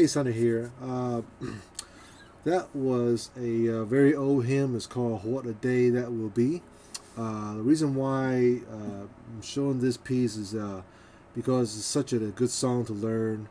you something here. That was a very old hymn. It's called "What a Day That Will Be." The reason why I'm showing this piece is because it's such a good song to learn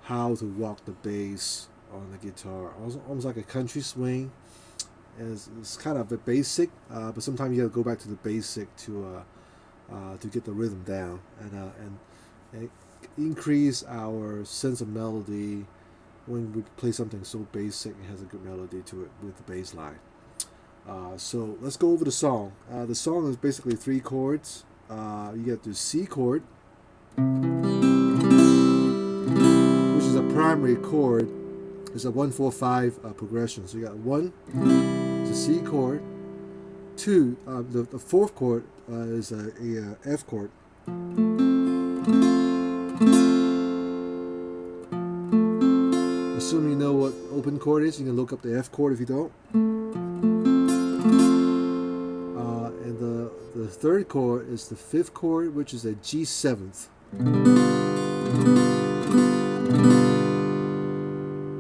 how to walk the bass on the guitar. Almost like a country swing. And it's kind of a basic, but sometimes you have to go back to the basic to get the rhythm down and increase our sense of melody when we play something so basic and has a good melody to it with the bass line. So let's go over the song. The song is basically 3 chords. You get the C chord, which is a primary chord. It's a 1-4-5 progression. So you got 1, the C chord. 2, the 4th chord is a F chord. Assuming you know what open chord is, you can look up the F chord if you don't. And the 3rd chord is the 5th chord, which is a G7th.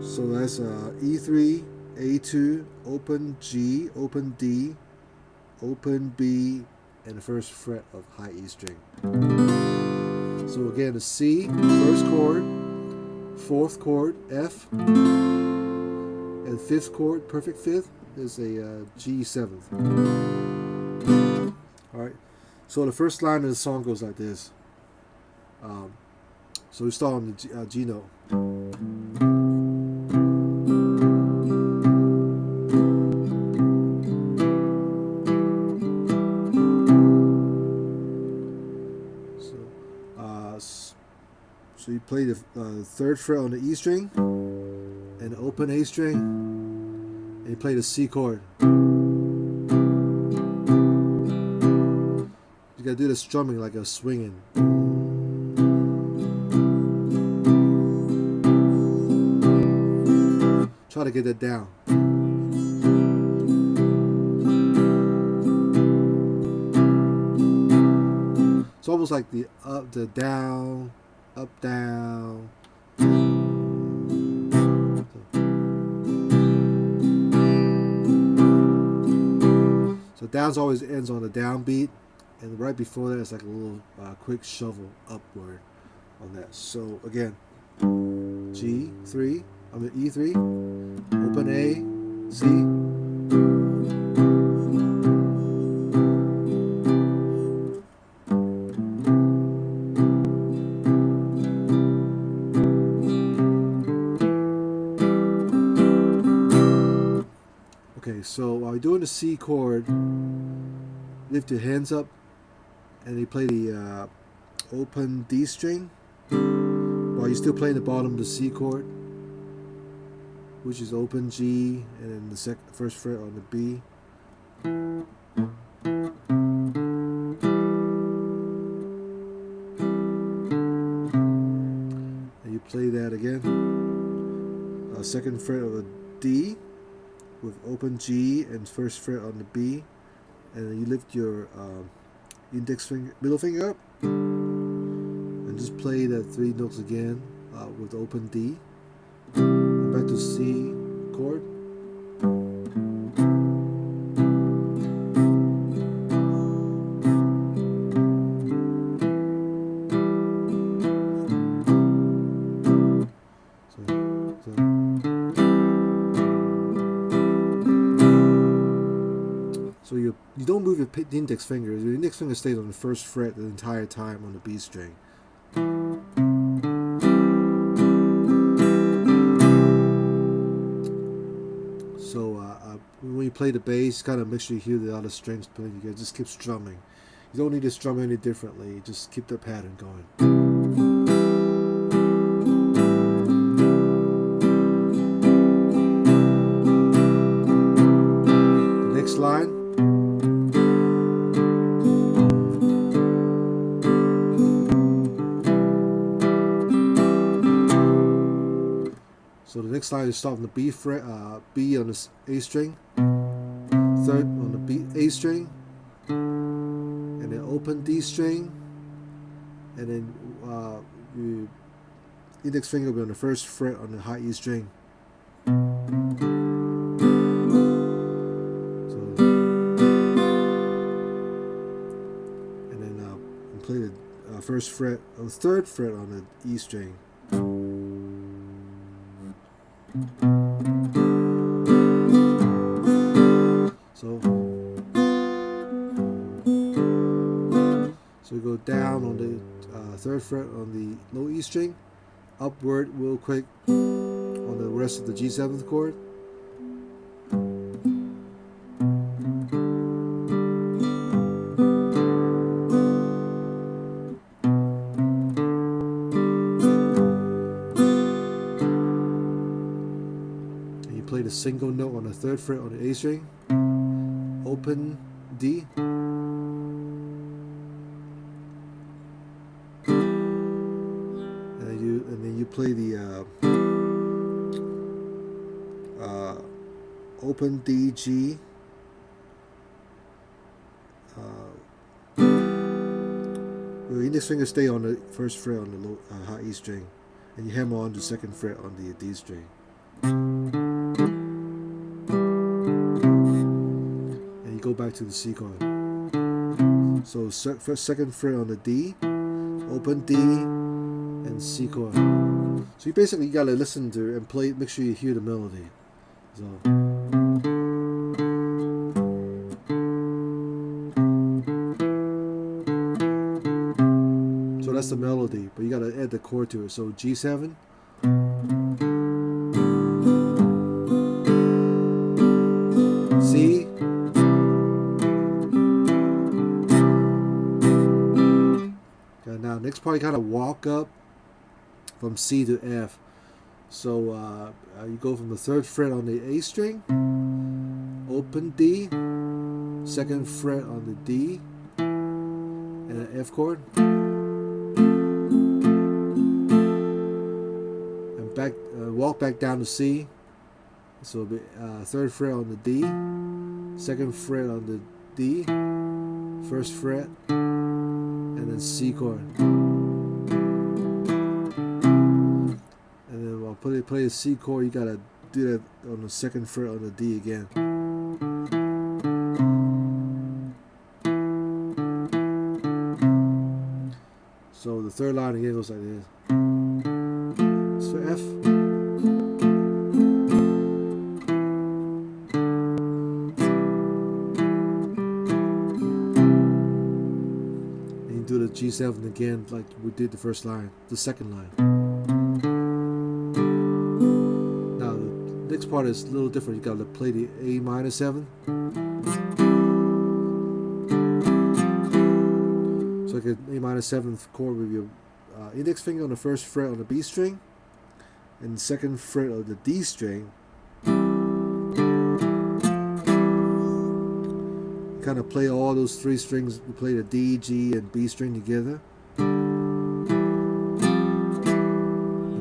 So that's E3, A2, open G, open D, open B, and the 1st fret of high E string. So again, the C, 1st chord, 4th chord, F, and 5th chord, perfect 5th, is a G7th. Alright, so the first line of the song goes like this. So we start on the G note. So you play the 3rd fret on the E string and the open A string, and you play the C chord. You gotta do the strumming like a swinging. Try to get that down. It's almost like the up, the down, up, down. So downs always ends on the downbeat, and right before that it's like a little quick shovel upward on that. So again, G3, E3, open A, C. Okay, so while you're doing the C chord, lift your hands up and you play the open D string while you're still playing the bottom of the C chord, which is open G, and then the 1st fret on the B. And you play that again. 2nd fret of the D with open G and 1st fret on the B, and then you lift your index finger, middle finger up, and just play the 3 notes again with open D, and back to C chord. So you don't move your index finger. Your index finger stays on the 1st fret the entire time on the B string. So when you play the bass, kind of make sure you hear the other strings playing. You just keep strumming. You don't need to strum any differently. Just keep the pattern going. The next line. So the next line is start on the B fret, B on the A string, 3rd on the B A string, and then open D string, and then you index finger will be on the first fret on the high E string. So, and then play the first fret on the third fret on the E string. So we go down on the third fret on the low E string, upward real quick on the rest of the G7th chord. And you play the single note on the third fret on the A string, open D. And then you play the open D, G, your index finger stay on the first fret on the low, high E string, and you hammer on the second fret on the D string. And you go back to the C chord. So first, second fret on the D, open D, and C chord. So you basically gotta listen to and play, make sure you hear the melody. So that's the melody, but you gotta add the chord to it. So G7, C, okay, now next part you kind of walk up from C to F. So you go from the third fret on the A string, open D, second fret on the D, and an F chord, and back walk back down to C. So it'll be third fret on the D, second fret on the D, first fret, and then C chord. And then while play the C chord, you gotta do that on the second fret on the D again. So the third line again goes like this. It's for F. And you do the G7 again like we did the first line, the second line. Now the next part is a little different. You gotta play the A minor 7. So like an A minor 7th chord with your index finger on the first fret on the B string and the second fret of the D string. You kind of play all those three strings. You play the D, G, and B string together. You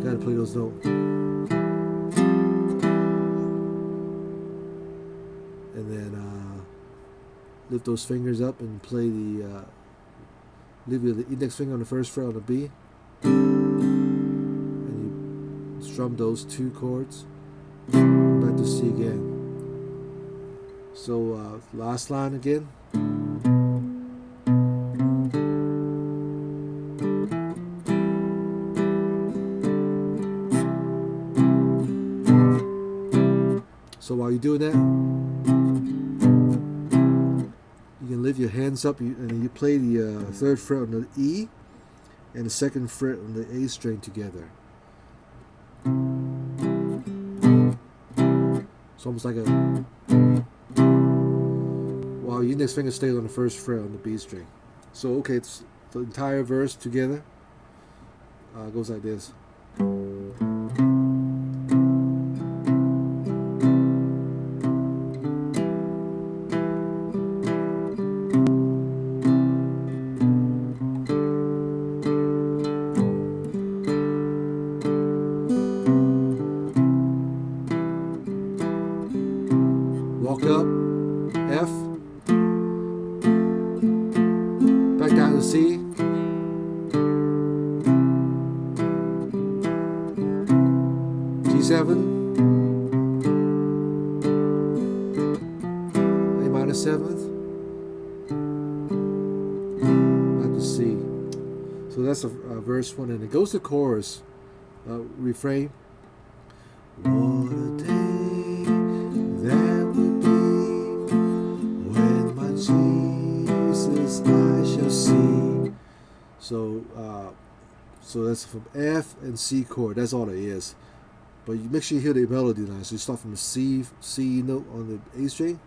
gotta play those notes. And then lift those fingers up and play the leave the index finger on the first fret on the B, and you strum those two chords, back to C again. So last line again. So while you're doing that, you can lift your hands up and you play the third fret on the E and the second fret on the A string together. It's almost like a, while your index finger stays on the first fret on the B string. So okay, it's the entire verse together. Goes like this. Walk up, F, back down to C, 7, A minor 7th, back to C. So that's a verse 1, and it goes to chorus, refrain. What a day that would be when my Jesus I shall see. So that's from F and C chord. That's all it is. But you make sure you hear the melody line. So you start from the C note on the A string,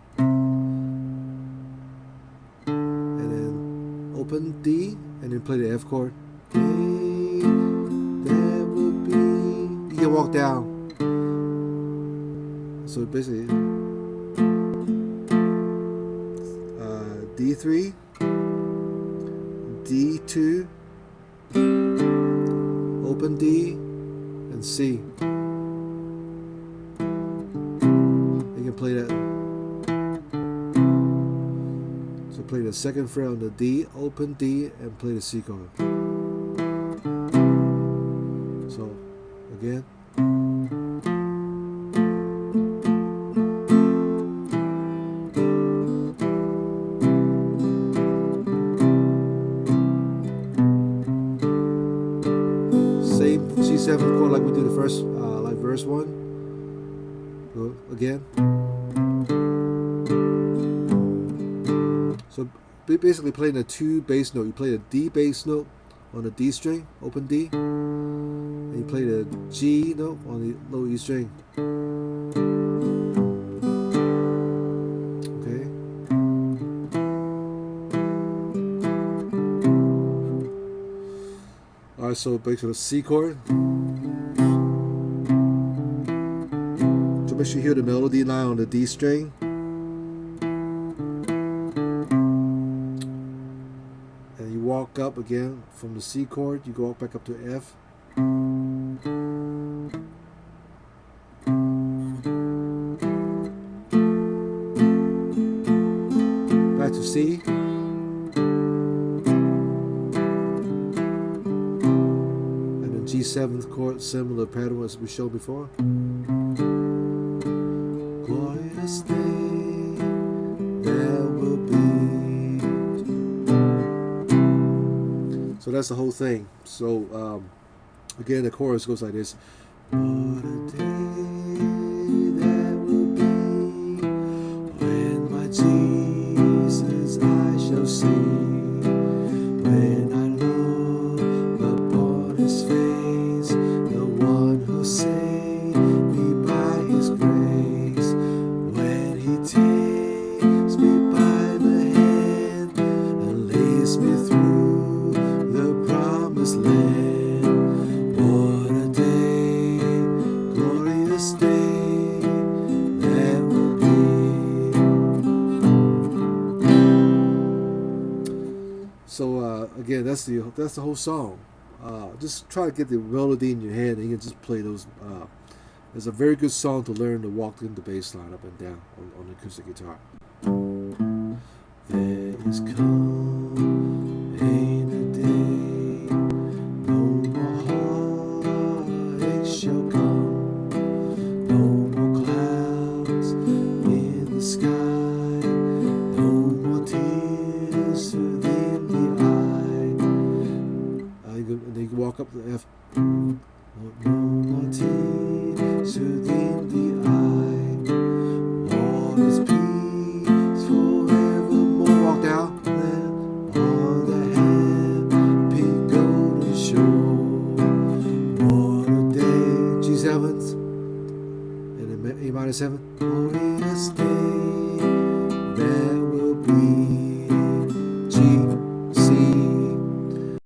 and then open D, and then play the F chord. Day that would be. You can walk down. So basically, D3, D2, open D, and C. You can play that. So play the second fret on the D, open D, and play the C chord. So again. Same G7 chord like we did the first, like verse 1. So again. So basically playing the 2 bass note. You play the D bass note on the D string, open D, and you play the G note on the low E string. Okay. Alright, so back to the C chord. So make sure you hear the melody line on the D string. And you walk up again from the C chord, you go back up to F. Back to C. G7th chord, similar pattern as we showed before. Glorious day there will be. So that's the whole thing. So again, the chorus goes like this. What a day there will be when my Jesus I shall see. When I look upon his face, the one who saved me by his grace. When he takes me by the hand and leads me through the promised land. What a day, glorious day that will be. So again, that's the whole song. Just try to get the melody in your head, and you can just play those. It's a very good song to learn to walk in the bass line up and down on the acoustic guitar. There is coming a day, no more heartache shall come, no more clouds in the sky, no more tears to dim the eye. And then you walk up to the F. No more tears to dim the eye. All is peace forevermore. Walk down there on the happy golden shore. What a day. G7th and then A minor 7.